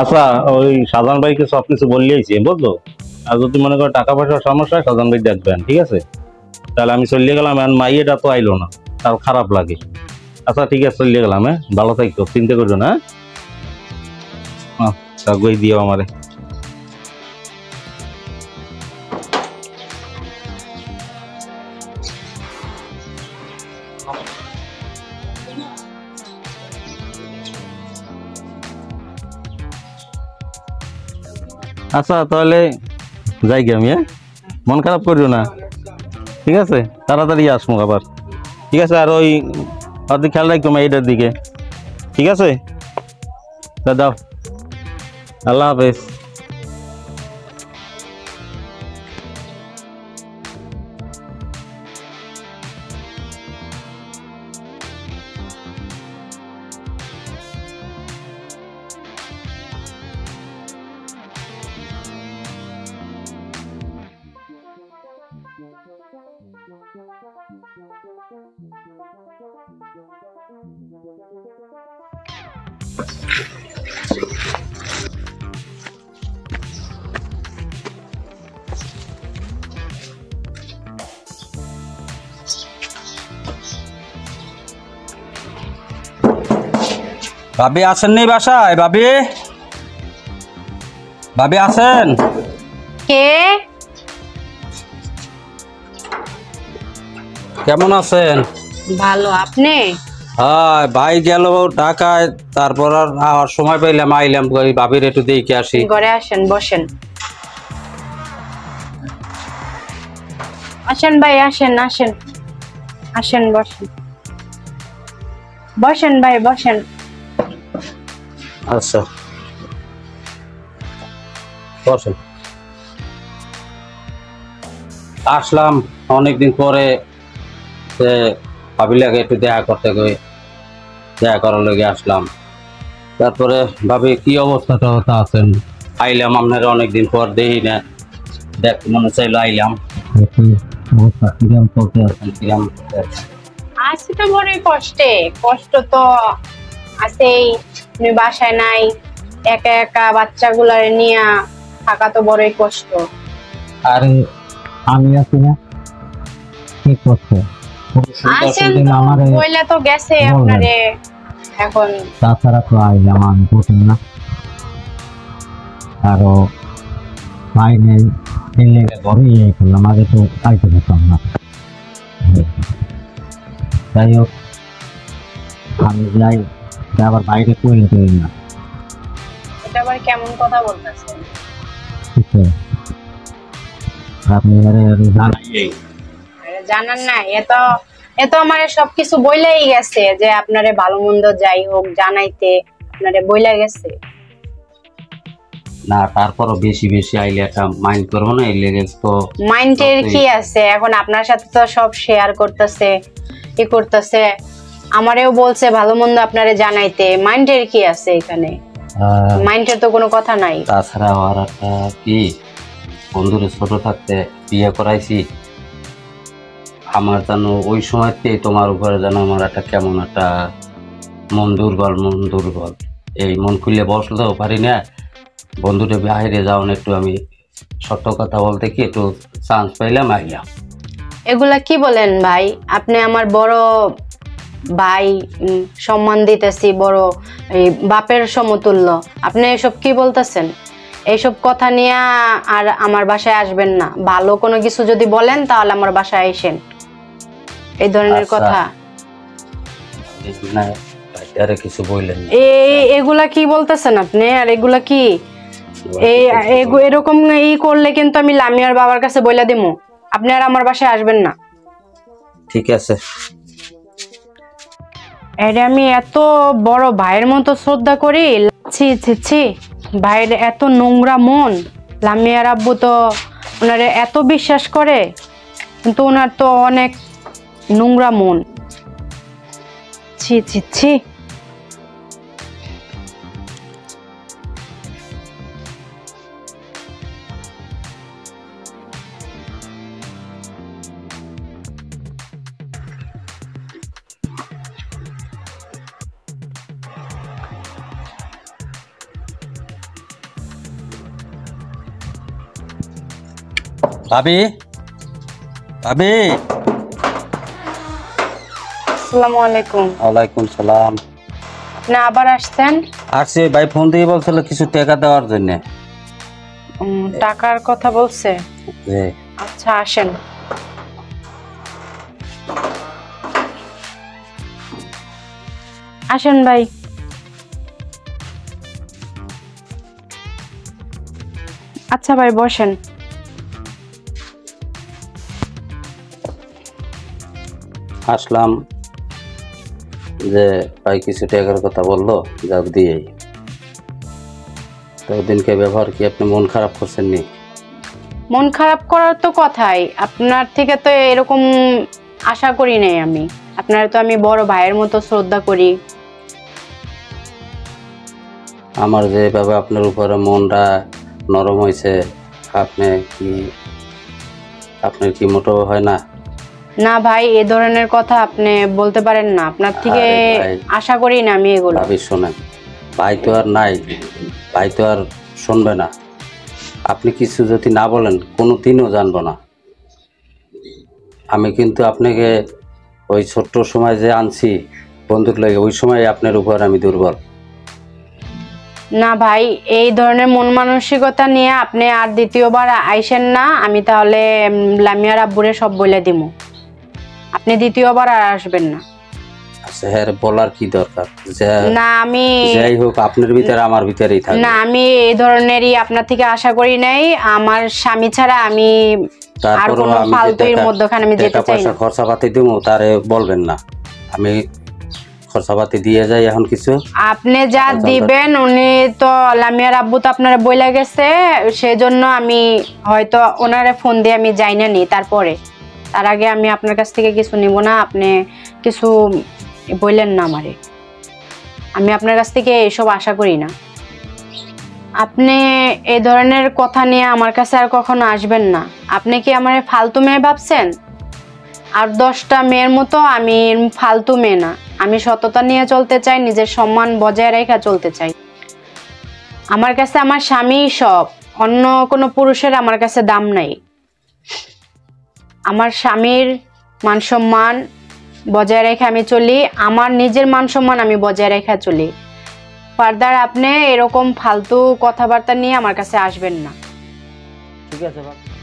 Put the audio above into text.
আচ্ছা, ওই সাজান ভাইকে সবকিছু বললেইছি, বুঝলো? আর যদি মনে করো টাকা পয়সার সমস্যা, সাজান ভাই দেখবেন, ঠিক আছে? তাহলে আমি চলে গেলাম, এখন মাইয়েটা তো আইলো না, তার খারাপ লাগে। আচ্ছা ঠিক আছে, চলে গেলাম। হ্যাঁ, ভালো থাকতো, চিন্তা করছো না। আচ্ছা, গই দিও আমারে। আচ্ছা তাহলে যাই গে আমি। হ্যাঁ, মন খারাপ করিও না, ঠিক আছে? তাড়াতাড়ি আসবো আবার, ঠিক আছে? আর ওই অর্ধেক খেয়াল রাখবো এইটার দিকে, ঠিক আছে? দাও, আল্লাহ হাফেজ। ভাবি আছেন নি বাসায়? ভাবি, ভাবি আছেন? কে? কেমন আছেন? ভালো, আপনি? হ্যাঁ, ভাই গেল ঢাকায়, তারপর আর সময় পাইলাম আইলাম, ভাবির একটু দেখে আসি। ঘরে আসেন, বসেন। আসেন ভাই, আসেন আসেন আসেন, বসেন বসেন ভাই, বসেন। আচ্ছা বসেন। আসলাম অনেকদিন পরে, ভাবি লাগে একটু দেখা করতে গিয়ে, দেখা করার লেগে আসলাম। তারপরে ভাবি কি অবস্থাটা আছেন? আইলাম আপনারা অনেকদিন পর, দেখি না, দেখ মনে চাইলো আইলাম। আছি তো বড়ই কষ্টে, কষ্ট তো আছেই। তুমি বাসায় নাই, একা একা বাচ্চাগুলারে নিয়ে থাকা তো বড়ই কষ্ট। আরে আমি আছি না, কি করছো? আসেন, বইলে তো গেছে আপনারে, এখন তাছাড়া তো আইলাম আমি, বুঝুন না, আরো ভাই নেই, ঘরে ইয়ে করলাম, আগে তো আইতে পারতাম না। যাই হোক, আমি যাই, আবার বাইরে কইলে তো না। এটা আবার কেমন কথা বলতেছেন? আপনি জানান না, এত আমার সবকিছু বইলাই গেছে, যে আপনারে ভালো মন্দ যাই হোক জানাইতে আপনারে বইলা গেছে। না, তারপরও বেশি বেশি আইলে একটা মাইন্ড করবো না, এই লেগে তো। মাইন্ডের কি আছে, এখন আপনার সাথে তো সব শেয়ার করতেছে, ই করতেছে, আমারেও বলছে ভালো মন্দ আপনারে জানাইতে, মাইন্ডের কি আছে এখানে? মাইন্ডের তো কোনো কথা নাই। তাছাড়া আর একটা কি, বন্ধুরে ছোট থাকতে বিয়ে করাইছি, আমার যেন ওই সময়তে তোমার উপরে যেন আমার একটা কেমন একটা মন দুর্বল, এই মন খুলে বসতেও পারি না। বন্ধুটা বাইরে যাওয়ার একটু আমি সত্য কথা বলতে কি একটু চান্স পাইলাম, আইলাম। এগুলা কি বলেন ভাই? আপনি আমার বড় ভাই, সম্মান দিতেছি, বড় এই বাপের সমতুল্য, আপনি এসব কি বলতেছেন? এইসব কথা নিয়ে আর আমার বাসায় আসবেন না। ভালো কোনো কিছু যদি বলেন তাহলে আমার বাসায় আসেন, এই ধরনের কথা। আরে কিছু বললেন এগুলা কি বলতেছেন আপনি? আর এগুলা কি এরকম ই করলে কিন্তু আমি লামিয়ার বাবার কাছে বইলা দিমু, আপনি আর আমার বাসায় আসবেন না। ঠিক আছে। এটা আমি এত বড় ভাইয়ের মতো শ্রদ্ধা করি, ছি ছি ছি, ভাইয়ের এত নোংরা মন। লামিয়ার আব্বু তো ওনারে এত বিশ্বাস করে, কিন্তু ওনার তো অনেক নোংরা মন। ছি ছি ছি। ভাবি, ভাবি। আসসালামু আলাইকুম। ওয়ালাইকুম সালাম। আপনি আবার আসছেন? আসছে ভাই, ফোন দিয়ে বলছিল কিছু টাকা দেওয়ার জন্য। টাকার কথা বলছে? জি। আচ্ছা আসেন। আসেন ভাই। আচ্ছা ভাই বসেন। আসলাম যে ভাই কিছু টাকার কথা বললো, যাক দিয়েই। তো দিনকে ব্যবহার কি আপনি মন খারাপ করছেন নি? মন খারাপ করার তো কথাই, আপনার থেকে তো এরকম আশা করি নাই আমি। আপনার তো আমি বড় ভাইয়ের মতো শ্রদ্ধা করি। আমার যেভাবে আপনার উপরে মনটা নরম হয়েছে, আপনি কি আপনার কি মোটেও হয় না? না ভাই, এ ধরনের কথা আপনি বলতে পারেন না। আপনার থেকে আরে ভাই, আশা করি না আমি এগুলো। ভাবি শোনেন, ভাই তো আর নাই, ভাই তো আর শুনবে না। আপনি কিছু যদি না বলেন কোনো দিনও জানবো না। আমি কিন্তু আপনাকে ওই ছোট্ট সময় যে আনছি বন্দুক লেগে, ওই সময় আপনার উপর আমি দুর্বল। না ভাই, এই ধরনের মন মানসিকতা নিয়ে আপনি আর দ্বিতীয়বার আইসেন না। আমি তাহলে লামিয়ার আব্বুরে সব বলে দিব। আপনি দ্বিতীয়বার আর আসবেন না। আচ্ছা, হ্যাঁ, বলার কি দরকার? না আমি যাই হোক, আপনার ভিতরে আমার ভিতরেই থাকবে। না, আমি এই ধরনেরই আপনার থেকে আশা করি নাই। আমার স্বামী ছাড়া আমি আর তারপরও কোনো আমি ফালতুর মধ্যখানে আমি যেতে চাই না। খরচাপাতি দিব, তারে বলবেন না। আমি খরচাপাতি দিয়ে যাই এখন কিছু। আপনি যা দিবেন, উনি তো লামিয়ার আব্বু তো আপনারা বইলা গেছে, সেজন্য আমি হয়তো ওনারে ফোন দিয়ে আমি যাই না নি। তার আগে আমি আপনার কাছ থেকে কিছু নিব না। আপনি কিছু বললেন না আমারে, আমি আপনার কাছ থেকে এসব আশা করি না। আপনি এই ধরনের কথা নিয়ে আমার কাছে আর কখনো আসবেন না। আপনি কি আমার ফালতু মেয়ে ভাবছেন? আর 10টা মেয়ের মতো আমি ফালতু মেয়ে না। আমি সততা নিয়ে চলতে চাই, নিজের সম্মান বজায় রেখে চলতে চাই। আমার কাছে আমার স্বামী সব, অন্য কোনো পুরুষের আমার কাছে দাম নাই। আমার স্বামীর মান সম্মান বজায় রেখে আমি চলি, আমার নিজের মান সম্মান আমি বজায় রেখে চলি। ফার্দার আপনি এরকম ফালতু কথাবার্তা নিয়ে আমার কাছে আসবেন না। ঠিক আছে বাবা।